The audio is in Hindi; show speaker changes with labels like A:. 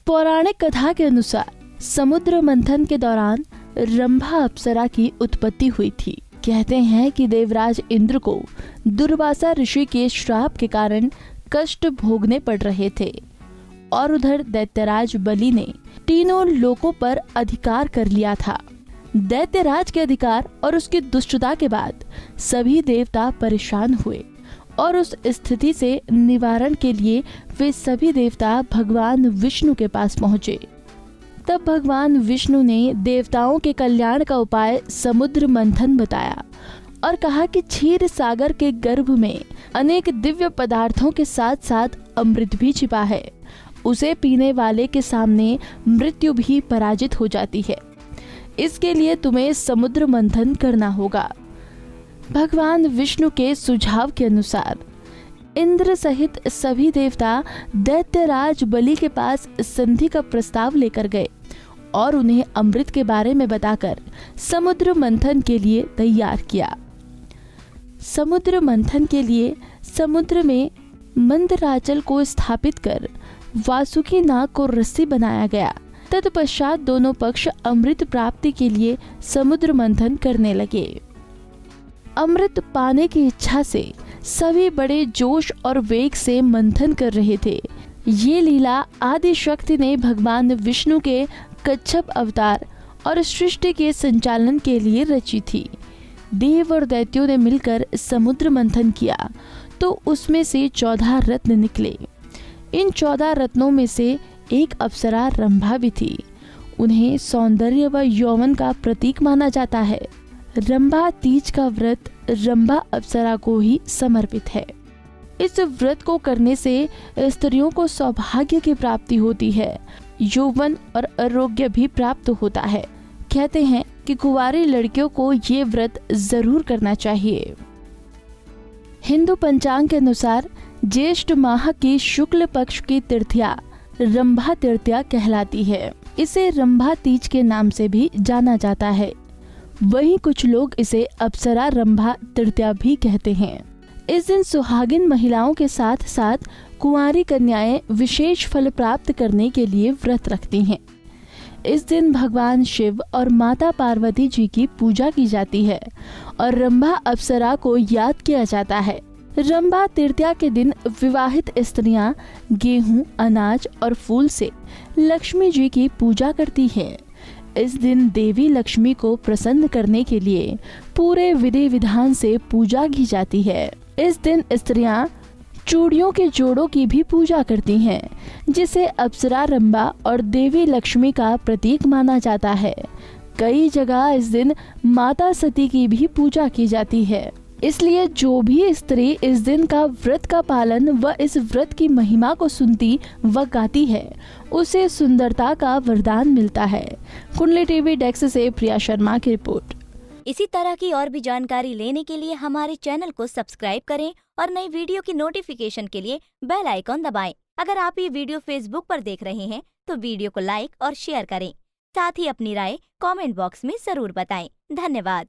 A: पौराणिक कथा के अनुसार समुद्र मंथन के दौरान रंभा अप्सरा की उत्पत्ति हुई थी। कहते हैं कि देवराज इंद्र को दुर्वासा ऋषि के श्राप के कारण कष्ट भोगने पड़ रहे थे और उधर दैत्यराज बलि ने तीनों लोकों पर अधिकार कर लिया था। दैत्यराज के अधिकार और उसकी दुष्टता के बाद सभी देवता परेशान हुए और उस स्थिति से निवारण के लिए वे सभी देवता भगवान विष्णु के पास पहुंचे। तब भगवान विष्णु ने देवताओं के कल्याण का उपाय समुद्र मंथन बताया और कहा कि क्षीर सागर के गर्भ में अनेक दिव्य पदार्थों के साथ साथ अमृत भी छिपा है। उसे पीने वाले के सामने मृत्यु भी पराजित हो जाती है। इसके लिए तुम्हें समुद्र मंथन करना होगा। भगवान विष्णु के सुझाव के अनुसार इंद्र सहित सभी देवता दैत्यराज बलि के पास संधि का प्रस्ताव लेकर गए और उन्हें अमृत के बारे में बताकर समुद्र मंथन के लिए तैयार किया। समुद्र मंथन के लिए समुद्र में मंदराचल को स्थापित कर वासुकी नाग को रस्सी बनाया गया। तत्पश्चात दोनों पक्ष अमृत प्राप्ति के लिए समुद्र मंथन करने लगे। अमृत पाने की इच्छा से सभी बड़े जोश और वेग से मंथन कर रहे थे। ये लीला आदि शक्ति ने भगवान विष्णु के कच्छप अवतार और सृष्टि के संचालन के लिए रची थी। देव और दैत्यों ने मिलकर समुद्र मंथन किया तो उसमें से 14 रत्न निकले। इन 14 रत्नों में से एक अप्सरा रंभा भी थी। उन्हें सौंदर्य व यौवन का प्रतीक माना जाता है। रंभा तीज का व्रत रंभा अप्सरा को ही समर्पित है। इस व्रत को करने से स्त्रियों को सौभाग्य की प्राप्ति होती है, यौवन और आरोग्य भी प्राप्त होता है। कहते हैं कि कुंवारी लड़कियों को ये व्रत जरूर करना चाहिए। हिंदू पंचांग के अनुसार ज्येष्ठ माह की शुक्ल पक्ष की तृतीया रंभा तृतीया कहलाती है। इसे रंभा तीज के नाम से भी जाना जाता है। वहीं कुछ लोग इसे अप्सरा रंभा तृतीया भी कहते हैं। इस दिन सुहागिन महिलाओं के साथ साथ कुंवारी कन्याएं विशेष फल प्राप्त करने के लिए व्रत रखती हैं। इस दिन भगवान शिव और माता पार्वती जी की पूजा की जाती है और रंभा अप्सरा को याद किया जाता है। रंभा तृतीया के दिन विवाहित स्त्रियां गेहूं, अनाज और फूल से लक्ष्मी जी की पूजा करती हैं। इस दिन देवी लक्ष्मी को प्रसन्न करने के लिए पूरे विधि विधान से पूजा की जाती है। इस दिन स्त्रियां चूड़ियों के जोड़ों की भी पूजा करती हैं, जिसे अप्सरा रंभा और देवी लक्ष्मी का प्रतीक माना जाता है। कई जगह इस दिन माता सती की भी पूजा की जाती है। इसलिए जो भी स्त्री इस दिन का व्रत का पालन व इस व्रत की महिमा को सुनती व गाती है, उसे सुंदरता का वरदान मिलता है। कुंडली टीवी डेस्क से प्रिया शर्मा की रिपोर्ट।
B: इसी तरह की और भी जानकारी लेने के लिए हमारे चैनल को सब्सक्राइब करें और नई वीडियो की नोटिफिकेशन के लिए बेल आइकॉन दबाएं। अगर आप ये वीडियो फेसबुक पर देख रहे हैं तो वीडियो को लाइक और शेयर करें। साथ ही अपनी राय कमेंट बॉक्स में जरूर बताएं। धन्यवाद।